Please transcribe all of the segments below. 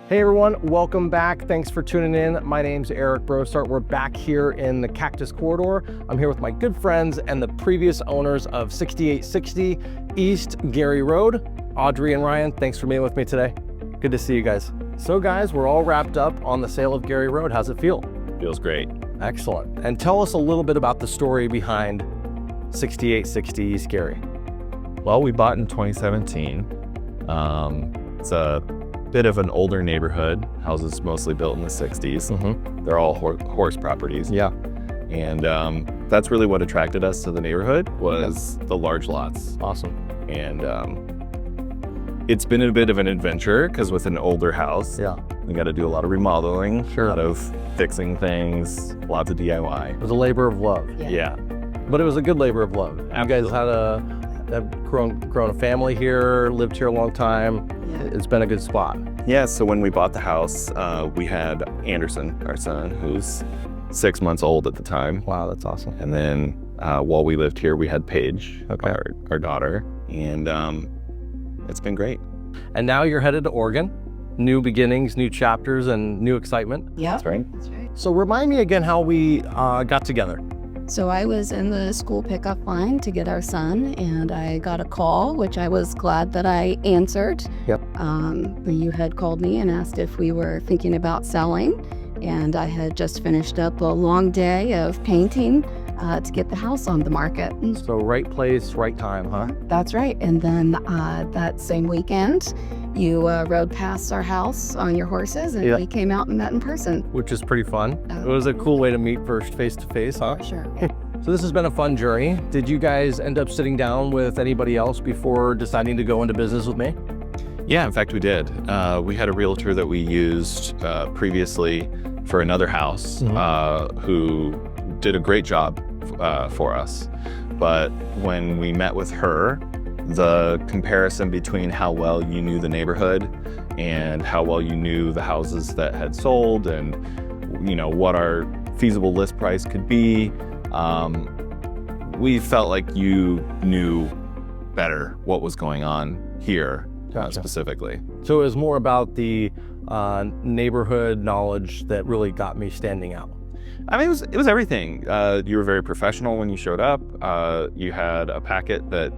Hey everyone, welcome back. Thanks for tuning in. My name's Eric Brosart. We're back here in the Cactus Corridor. I'm here with my good friends and the previous owners of 6860 East Gary Road. Audrey and Ryan, thanks for being with me today. Good to see you guys. So guys, we're all wrapped up on the sale of Gary Road. How's it feel? Feels great. Excellent. And tell us a little bit about the story behind 6860 East Gary. Well, we bought in 2017. It's a bit of an older neighborhood. Houses mostly built in the 60s. They're all horse properties. Yeah. And that's really what attracted us to the neighborhood was the large lots. Awesome. And it's been a bit of an adventure because with an older house, we got to do a lot of remodeling, a lot of fixing things, lots of DIY. It was a labor of love. Yeah. But it was a good labor of love. Absolutely. You guys have grown a family here, lived here a long time. It's been a good spot. Yeah, so when we bought the house, we had Anderson, our son, who's 6 months old at the time. Wow, that's awesome. And then while we lived here, we had Paige, our daughter, and it's been great. And now you're headed to Oregon. New beginnings, new chapters, and new excitement. Yeah, That's right. that's right. So remind me again how we got together. So I was in the school pickup line to get our son, and I got a call, which I was glad that I answered. Yep. You had called me and asked if we were thinking about selling, and I had just finished up a long day of painting to get the house on the market. So right place, right time, huh? That's right. And then that same weekend, you rode past our house on your horses, and we came out and met in person. Which is pretty fun. It was a cool way to meet first face to face, huh? Sure. So this has been a fun journey. Did you guys end up sitting down with anybody else before deciding to go into business with me? Yeah, in fact, we did. We had a realtor that we used previously for another house who did a great job for us. But when we met with her, the comparison between how well you knew the neighborhood and how well you knew the houses that had sold and, you know, what our feasible list price could be, we felt like you knew better what was going on here specifically. So it was more about the neighborhood knowledge that really got me standing out. I mean, it was everything. You were very professional when you showed up. You had a packet that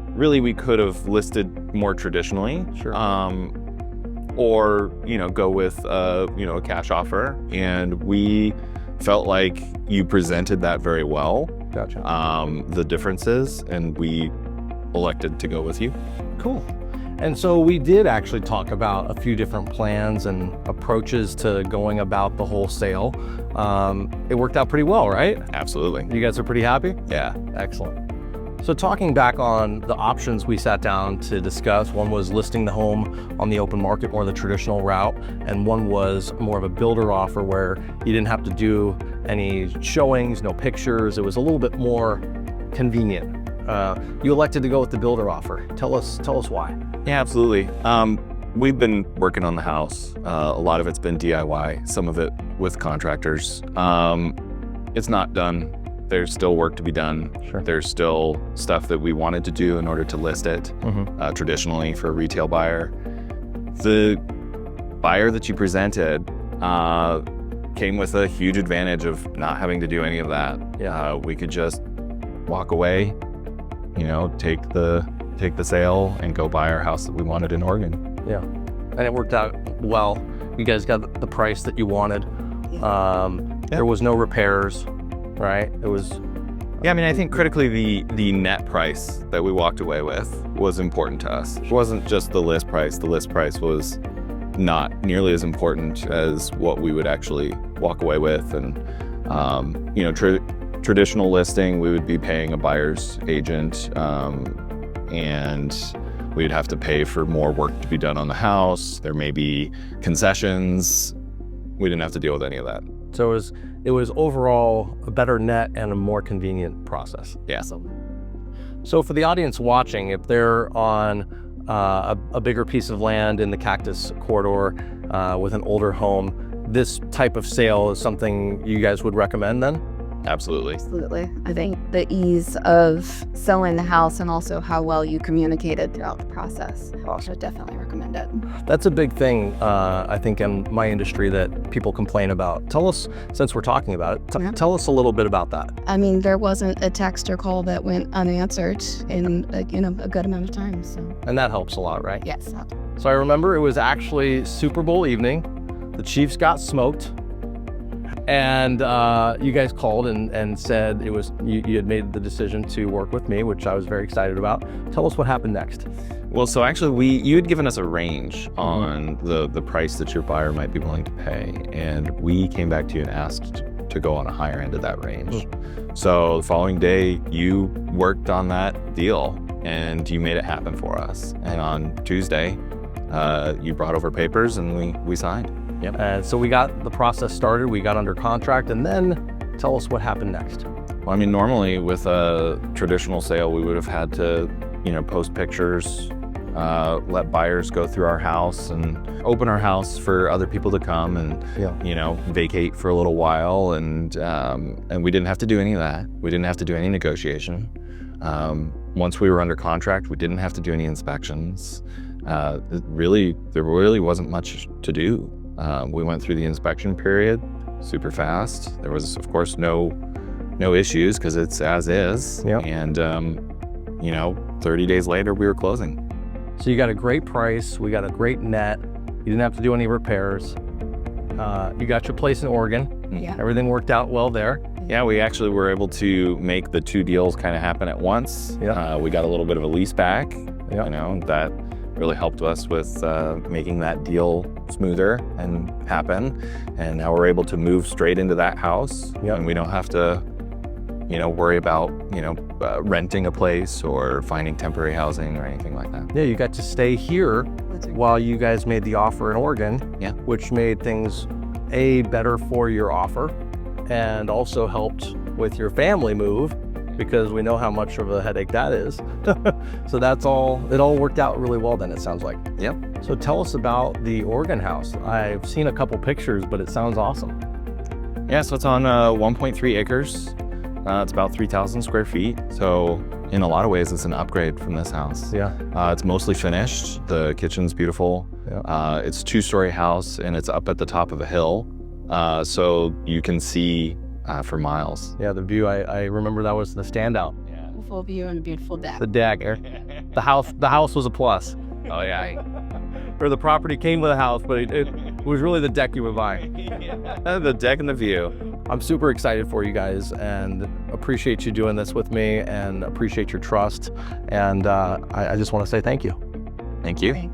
really we could have listed more traditionally, or go with a cash offer. And we felt like you presented that very well. Gotcha. The differences, and we elected to go with you. Cool. And so we did actually talk about a few different plans and approaches to going about the whole sale. It worked out pretty well, right? Absolutely. You guys are pretty happy? Yeah. Excellent. So talking back on the options we sat down to discuss, one was listing the home on the open market, more the traditional route, and one was more of a builder offer where you didn't have to do any showings, no pictures. It was a little bit more convenient. You elected to go with the builder offer. Tell us why. Yeah, absolutely. We've been working on the house. A lot of it's been DIY, some of it with contractors. It's not done. There's still work to be done. Sure. There's still stuff that we wanted to do in order to list it traditionally for a retail buyer. The buyer that you presented came with a huge advantage of not having to do any of that. We could just walk away, take the sale and go buy our house that we wanted in Oregon. Yeah, and it worked out well. You guys got the price that you wanted. There was no repairs, right? It was. Yeah, I mean, I think critically the net price that we walked away with was important to us. It wasn't just the list price. The list price was not nearly as important as what we would actually walk away with. And, traditional listing, we would be paying a buyer's agent, and we'd have to pay for more work to be done on the house. There may be concessions. We didn't have to deal with any of that. So it was overall a better net and a more convenient process. Yeah. So for the audience watching, if they're on a bigger piece of land in the Cactus Corridor with an older home, this type of sale is something you guys would recommend then? Absolutely. Absolutely. I think the ease of selling the house and also how well you communicated throughout the process, I would definitely recommend. recommended. That's a big thing, I think, in my industry that people complain about. Tell us, since we're talking about it, Yeah. tell us a little bit about that. I mean, there wasn't a text or call that went unanswered in a good amount of time. So And that helps a lot, right? yes, So I remember it was actually Super Bowl evening. The Chiefs got smoked. And you guys called and said it was you had made the decision to work with me, which I was very excited about. Tell us what happened next. Well, so actually you had given us a range on the price that your buyer might be willing to pay. And we came back to you and asked to go on a higher end of that range. So the following day, you worked on that deal and you made it happen for us. And on Tuesday, you brought over papers and we signed. Yep. And so we got the process started, we got under contract, and then tell us what happened next. Well, I mean, normally with a traditional sale, we would have had to, post pictures, let buyers go through our house and open our house for other people to come and, vacate for a little while. And we didn't have to do any of that. We didn't have to do any negotiation. Once we were under contract, we didn't have to do any inspections. There really wasn't much to do. We went through the inspection period super fast. There was, of course, no issues because it's as is. Yep. And, 30 days later, we were closing. So you got a great price, we got a great net, you didn't have to do any repairs. You got your place in Oregon. yeah. Everything worked out well there. Yeah, we actually were able to make the two deals kind of happen at once. Yeah. We got a little bit of a lease back, Yeah. that really helped us with making that deal smoother and happen. And now we're able to move straight into that house. Yep. And we don't have to, worry about, renting a place or finding temporary housing or anything like that. Yeah, you got to stay here while you guys made the offer in Oregon, Yeah. which made things better for your offer and also helped with your family move because we know how much of a headache that is. So it all worked out really well then, it sounds like. Yep. So tell us about the Oregon house. I've seen a couple pictures, but it sounds awesome. Yeah, so it's on 1.3 acres. It's about 3,000 square feet. So in a lot of ways, it's an upgrade from this house. Yeah. It's mostly finished. The kitchen's beautiful. Yeah. It's a 2-story house and it's up at the top of a hill. So you can see for miles. Yeah, the view, I remember that was the standout. Yeah. Beautiful view and a beautiful deck. The deck. The house was a plus. Oh yeah. Or the property came with a house, but it was really the deck you would buy. The deck and the view. I'm super excited for you guys and appreciate you doing this with me and appreciate your trust. And I just want to say thank you. Thank you. Great.